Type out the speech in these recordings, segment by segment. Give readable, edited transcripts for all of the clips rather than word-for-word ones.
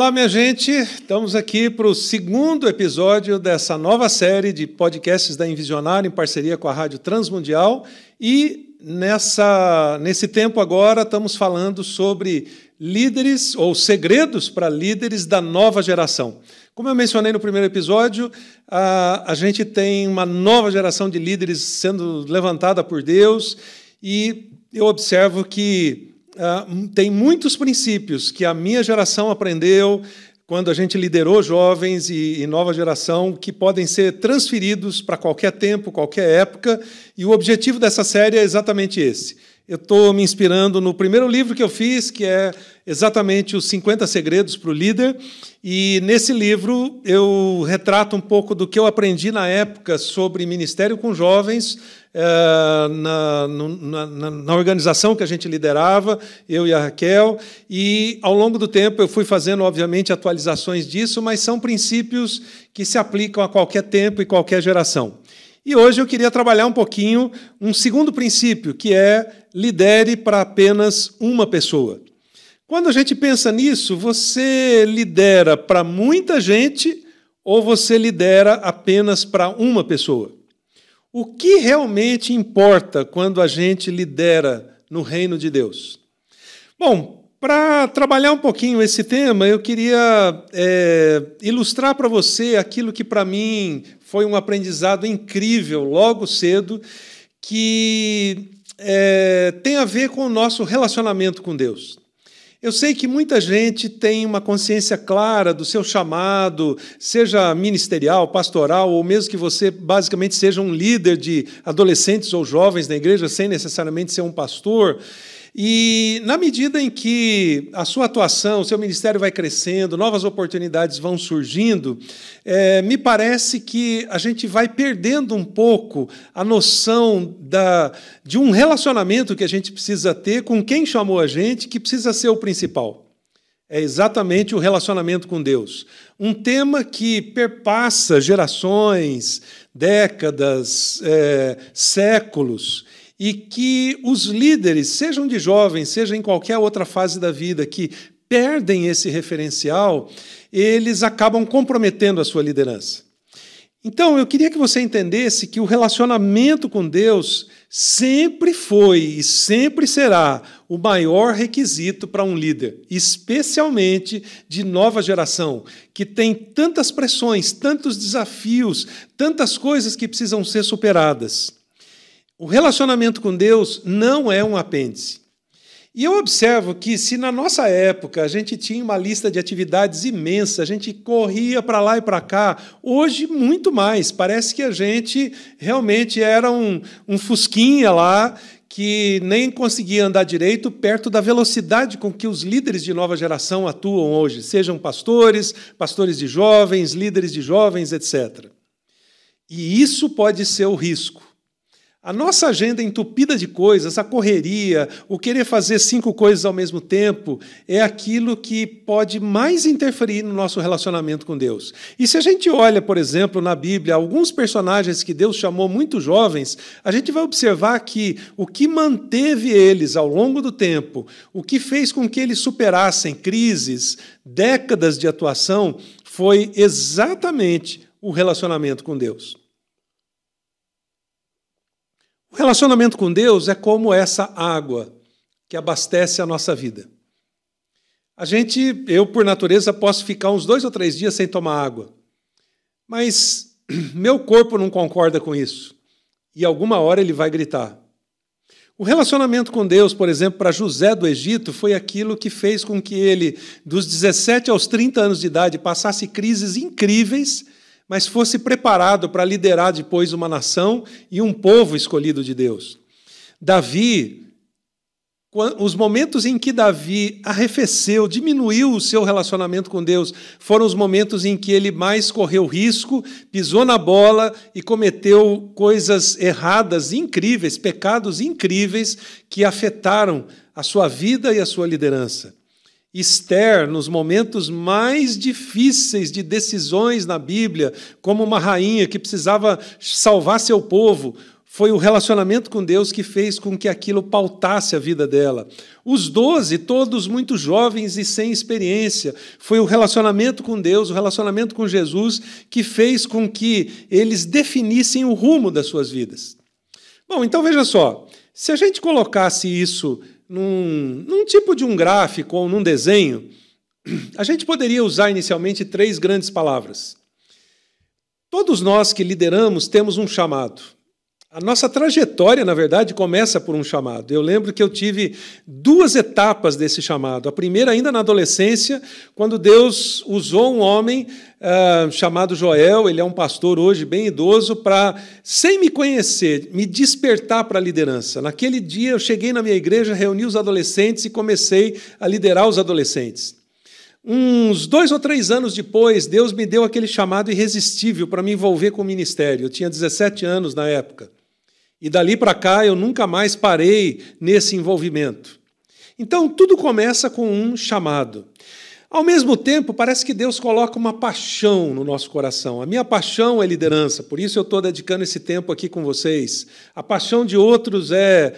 Olá, minha gente. Estamos aqui para o segundo episódio dessa nova série de podcasts da Envisionar, em parceria com a Rádio Transmundial. E nesse tempo agora estamos falando sobre líderes ou segredos para líderes da nova geração. Como eu mencionei no primeiro episódio, a gente tem uma nova geração de líderes sendo levantada por Deus e eu observo que tem muitos princípios que a minha geração aprendeu quando a gente liderou jovens e nova geração que podem ser transferidos para qualquer tempo, qualquer época, e o objetivo dessa série é exatamente esse. Eu estou me inspirando no primeiro livro que eu fiz, que é exatamente os 50 Segredos para o Líder, e nesse livro eu retrato um pouco do que eu aprendi na época sobre ministério com jovens, na organização que a gente liderava, eu e a Raquel, e ao longo do tempo eu fui fazendo, obviamente, atualizações disso, mas são princípios que se aplicam a qualquer tempo e qualquer geração. E hoje eu queria trabalhar um pouquinho um segundo princípio, que é lidere para apenas uma pessoa. Quando a gente pensa nisso, você lidera para muita gente ou você lidera apenas para uma pessoa? O que realmente importa quando a gente lidera no reino de Deus? Bom, para trabalhar um pouquinho esse tema, eu queria ilustrar para você aquilo que, para mim, foi um aprendizado incrível logo cedo, que tem a ver com o nosso relacionamento com Deus. Eu sei que muita gente tem uma consciência clara do seu chamado, seja ministerial, pastoral, ou mesmo que você basicamente seja um líder de adolescentes ou jovens na igreja, sem necessariamente ser um pastor. E na medida em que a sua atuação, o seu ministério vai crescendo, novas oportunidades vão surgindo, me parece que a gente vai perdendo um pouco a noção de um relacionamento que a gente precisa ter com quem chamou a gente, que precisa ser o principal. É exatamente o relacionamento com Deus. Um tema que perpassa gerações, décadas, séculos, e que os líderes, sejam de jovens, seja em qualquer outra fase da vida, que perdem esse referencial, eles acabam comprometendo a sua liderança. Então, eu queria que você entendesse que o relacionamento com Deus sempre foi e sempre será o maior requisito para um líder, especialmente de nova geração, que tem tantas pressões, tantos desafios, tantas coisas que precisam ser superadas. O relacionamento com Deus não é um apêndice. E eu observo que se na nossa época a gente tinha uma lista de atividades imensa, a gente corria para lá e para cá, hoje muito mais. Parece que a gente realmente era um fusquinha lá que nem conseguia andar direito perto da velocidade com que os líderes de nova geração atuam hoje, sejam pastores, pastores de jovens, líderes de jovens, etc. E isso pode ser o risco. A nossa agenda entupida de coisas, a correria, o querer fazer 5 coisas ao mesmo tempo, é aquilo que pode mais interferir no nosso relacionamento com Deus. E se a gente olha, por exemplo, na Bíblia, alguns personagens que Deus chamou muito jovens, a gente vai observar que o que manteve eles ao longo do tempo, o que fez com que eles superassem crises, décadas de atuação, foi exatamente o relacionamento com Deus. O relacionamento com Deus é como essa água que abastece a nossa vida. Eu, por natureza, posso ficar uns 2 ou 3 dias sem tomar água, mas meu corpo não concorda com isso, e alguma hora ele vai gritar. O relacionamento com Deus, por exemplo, para José do Egito, foi aquilo que fez com que ele, dos 17 aos 30 anos de idade, passasse crises incríveis, mas fosse preparado para liderar depois uma nação e um povo escolhido de Deus. Davi, os momentos em que Davi arrefeceu, diminuiu o seu relacionamento com Deus, foram os momentos em que ele mais correu risco, pisou na bola e cometeu coisas erradas, incríveis, pecados incríveis, que afetaram a sua vida e a sua liderança. Esther, nos momentos mais difíceis de decisões na Bíblia, como uma rainha que precisava salvar seu povo, Foi o relacionamento com Deus que fez com que aquilo pautasse a vida dela. Os 12, todos muito jovens e sem experiência. Foi o relacionamento com Deus, o relacionamento com Jesus, que fez com que eles definissem o rumo das suas vidas. Bom, então veja só, se a gente colocasse isso num tipo de um gráfico ou num desenho, a gente poderia usar inicialmente 3 grandes palavras. Todos nós que lideramos temos um chamado. A nossa trajetória, na verdade, começa por um chamado. Eu lembro que eu tive 2 etapas desse chamado. A primeira, ainda na adolescência, quando Deus usou um homem chamado Joel, ele é um pastor hoje bem idoso, para, sem me conhecer, me despertar para a liderança. Naquele dia, eu cheguei na minha igreja, reuni os adolescentes e comecei a liderar os adolescentes. Uns 2 ou 3 anos depois, Deus me deu aquele chamado irresistível para me envolver com o ministério. Eu tinha 17 anos na época. E dali para cá eu nunca mais parei nesse envolvimento. Então, tudo começa com um chamado. Ao mesmo tempo, parece que Deus coloca uma paixão no nosso coração. A minha paixão é liderança, por isso eu estou dedicando esse tempo aqui com vocês. A paixão de outros é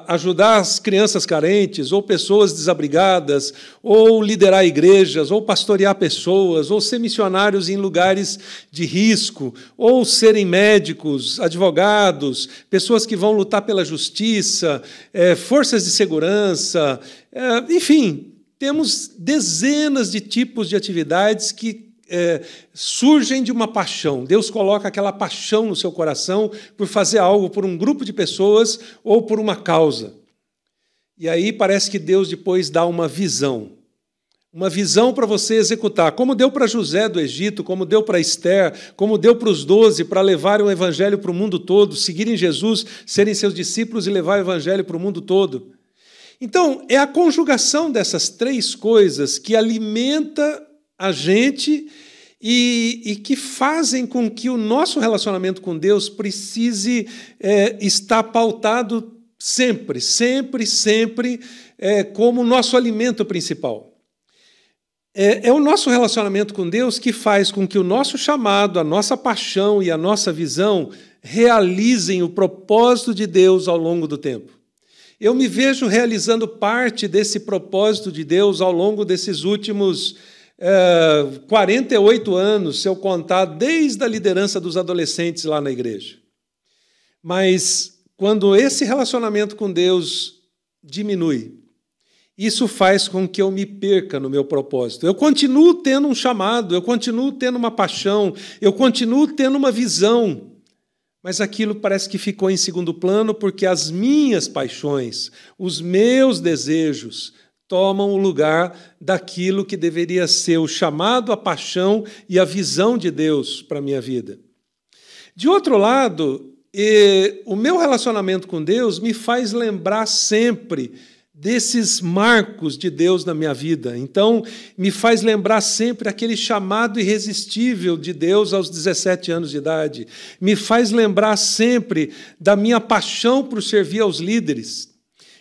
ajudar as crianças carentes, ou pessoas desabrigadas, ou liderar igrejas, ou pastorear pessoas, ou ser missionários em lugares de risco, ou serem médicos, advogados, pessoas que vão lutar pela justiça, forças de segurança, enfim. Temos dezenas de tipos de atividades que surgem de uma paixão. Deus coloca aquela paixão no seu coração por fazer algo por um grupo de pessoas ou por uma causa. E aí parece que Deus depois dá uma visão para você executar, como deu para José do Egito, como deu para Esther, como deu para os 12, para levarem o evangelho para o mundo todo, seguirem Jesus, serem seus discípulos e levar o evangelho para o mundo todo. Então, é a conjugação dessas 3 coisas que alimenta a gente e que fazem com que o nosso relacionamento com Deus precise estar pautado sempre como o nosso alimento principal. É o nosso relacionamento com Deus que faz com que o nosso chamado, a nossa paixão e a nossa visão realizem o propósito de Deus ao longo do tempo. Eu me vejo realizando parte desse propósito de Deus ao longo desses últimos 48 anos, se eu contar desde a liderança dos adolescentes lá na igreja. Mas quando esse relacionamento com Deus diminui, isso faz com que eu me perca no meu propósito. Eu continuo tendo um chamado, eu continuo tendo uma paixão, eu continuo tendo uma visão, mas aquilo parece que ficou em segundo plano porque as minhas paixões, os meus desejos, tomam o lugar daquilo que deveria ser o chamado, a paixão e a visão de Deus para a minha vida. De outro lado, o meu relacionamento com Deus me faz lembrar sempre desses marcos de Deus na minha vida. Então, me faz lembrar sempre aquele chamado irresistível de Deus aos 17 anos de idade. Me faz lembrar sempre da minha paixão por servir aos líderes.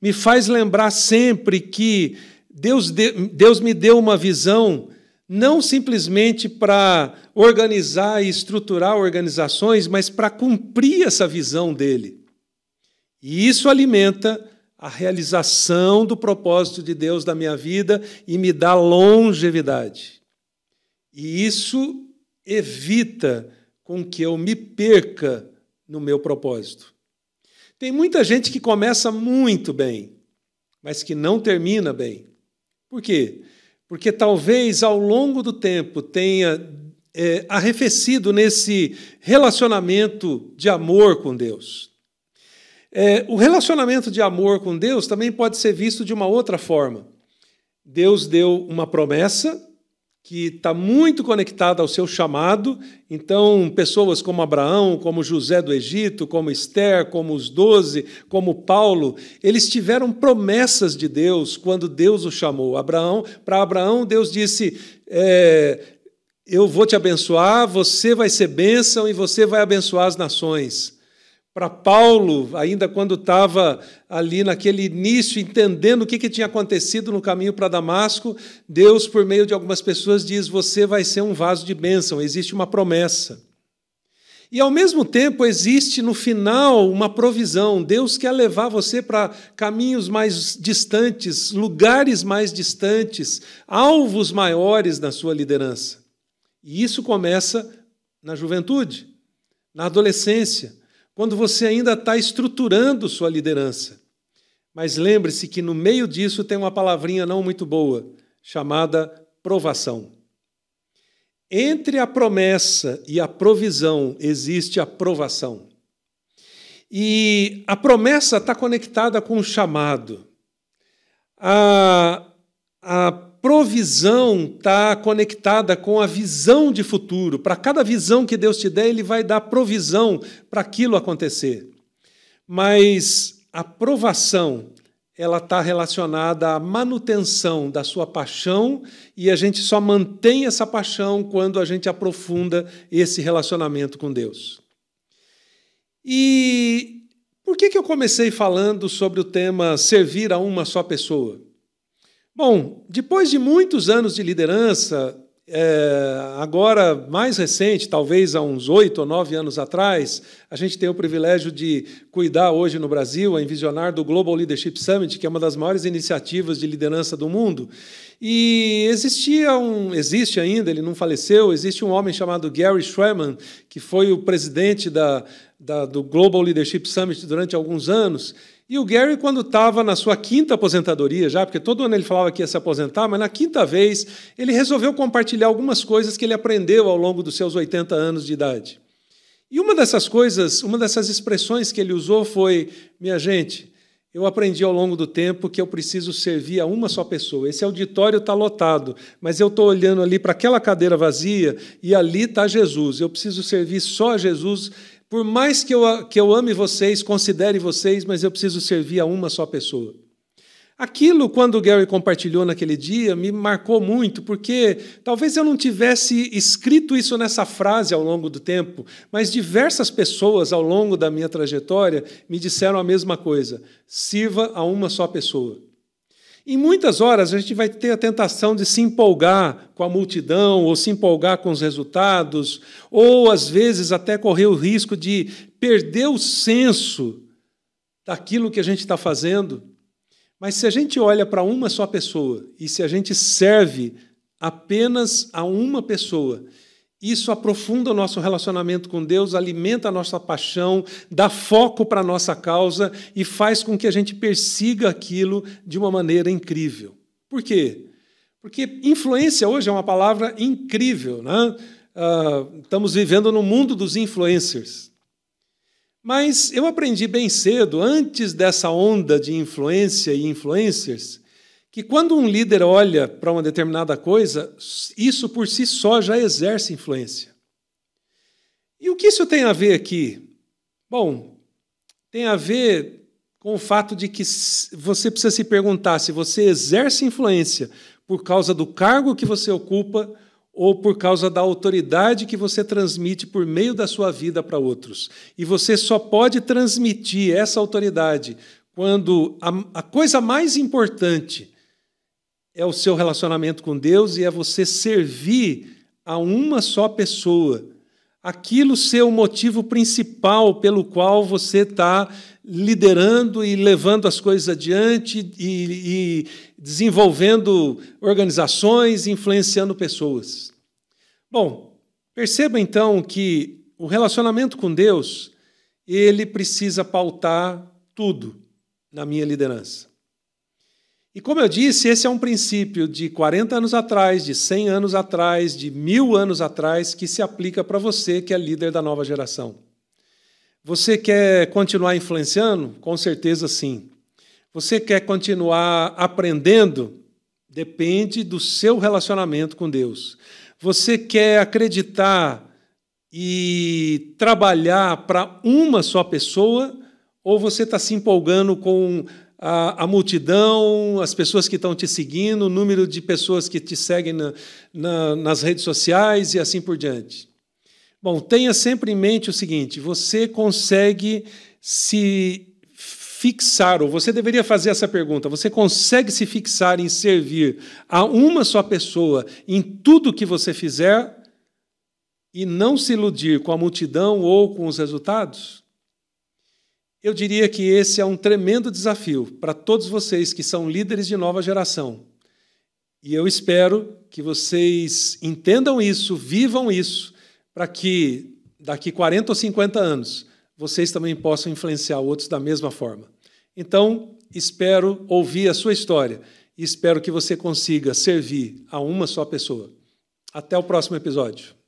Me faz lembrar sempre que Deus me deu uma visão não simplesmente para organizar e estruturar organizações, mas para cumprir essa visão dele. E isso alimenta a realização do propósito de Deus na minha vida e me dá longevidade. E isso evita com que eu me perca no meu propósito. Tem muita gente que começa muito bem, mas que não termina bem. Por quê? Porque talvez ao longo do tempo tenha arrefecido nesse relacionamento de amor com Deus. O relacionamento de amor com Deus também pode ser visto de uma outra forma. Deus deu uma promessa que está muito conectada ao seu chamado. Então, pessoas como Abraão, como José do Egito, como Esther, como os 12, como Paulo, eles tiveram promessas de Deus quando Deus o chamou. Para Abraão, Deus disse, eu vou te abençoar, você vai ser bênção e você vai abençoar as nações. Para Paulo, ainda quando estava ali naquele início, entendendo o que tinha acontecido no caminho para Damasco, Deus, por meio de algumas pessoas, diz, você vai ser um vaso de bênção, existe uma promessa. E, ao mesmo tempo, existe no final uma provisão. Deus quer levar você para caminhos mais distantes, lugares mais distantes, alvos maiores na sua liderança. E isso começa na juventude, na adolescência, quando você ainda está estruturando sua liderança. Mas lembre-se que no meio disso tem uma palavrinha não muito boa, chamada provação. Entre a promessa e a provisão existe a provação. E a promessa está conectada com o chamado. A provisão está conectada com a visão de futuro. Para cada visão que Deus te der, Ele vai dar provisão para aquilo acontecer. Mas a provação, ela está relacionada à manutenção da sua paixão, e a gente só mantém essa paixão quando a gente aprofunda esse relacionamento com Deus. E por que eu comecei falando sobre o tema servir a uma só pessoa? Bom, depois de muitos anos de liderança, agora mais recente, talvez há uns 8 ou 9 anos atrás, a gente tem o privilégio de cuidar hoje no Brasil, a Envisionar, do Global Leadership Summit, que é uma das maiores iniciativas de liderança do mundo. E existe ainda, ele não faleceu, existe um homem chamado Gary Schreman, que foi o presidente do Global Leadership Summit durante alguns anos. E o Gary, quando estava na sua 5ª aposentadoria, já, porque todo ano ele falava que ia se aposentar, mas na 5ª vez ele resolveu compartilhar algumas coisas que ele aprendeu ao longo dos seus 80 anos de idade. E uma dessas coisas, uma dessas expressões que ele usou foi: minha gente, eu aprendi ao longo do tempo que eu preciso servir a uma só pessoa. Esse auditório está lotado, mas eu estou olhando ali para aquela cadeira vazia e ali está Jesus. Eu preciso servir só a Jesus. Por mais que eu ame vocês, considere vocês, mas eu preciso servir a uma só pessoa. Aquilo, quando o Gary compartilhou naquele dia, me marcou muito, porque talvez eu não tivesse escrito isso nessa frase ao longo do tempo, mas diversas pessoas ao longo da minha trajetória me disseram a mesma coisa: sirva a uma só pessoa. Em muitas horas, a gente vai ter a tentação de se empolgar com a multidão, ou se empolgar com os resultados, ou, às vezes, até correr o risco de perder o senso daquilo que a gente está fazendo. Mas se a gente olha para uma só pessoa, e se a gente serve apenas a uma pessoa, isso aprofunda o nosso relacionamento com Deus, alimenta a nossa paixão, dá foco para a nossa causa e faz com que a gente persiga aquilo de uma maneira incrível. Por quê? Porque influência hoje é uma palavra incrível, né? Estamos vivendo no mundo dos influencers. Mas eu aprendi bem cedo, antes dessa onda de influência e influencers, que quando um líder olha para uma determinada coisa, isso por si só já exerce influência. E o que isso tem a ver aqui? Bom, tem a ver com o fato de que você precisa se perguntar se você exerce influência por causa do cargo que você ocupa ou por causa da autoridade que você transmite por meio da sua vida para outros. E você só pode transmitir essa autoridade quando a coisa mais importante é o seu relacionamento com Deus e é você servir a uma só pessoa. Aquilo ser o motivo principal pelo qual você está liderando e levando as coisas adiante e desenvolvendo organizações, influenciando pessoas. Bom, perceba então que o relacionamento com Deus, ele precisa pautar tudo na minha liderança. E, como eu disse, esse é um princípio de 40 anos atrás, de 100 anos atrás, de 1000 anos atrás, que se aplica para você, que é líder da nova geração. Você quer continuar influenciando? Com certeza, sim. Você quer continuar aprendendo? Depende do seu relacionamento com Deus. Você quer acreditar e trabalhar para uma só pessoa? Ou você está se empolgando com a multidão, as pessoas que estão te seguindo, o número de pessoas que te seguem nas redes sociais e assim por diante? Bom, tenha sempre em mente o seguinte: você consegue se fixar, ou você deveria fazer essa pergunta, você consegue se fixar em servir a uma só pessoa em tudo que você fizer, e não se iludir com a multidão ou com os resultados? Eu diria que esse é um tremendo desafio para todos vocês que são líderes de nova geração. E eu espero que vocês entendam isso, vivam isso, para que daqui 40 ou 50 anos vocês também possam influenciar outros da mesma forma. Então, espero ouvir a sua história e espero que você consiga servir a uma só pessoa. Até o próximo episódio.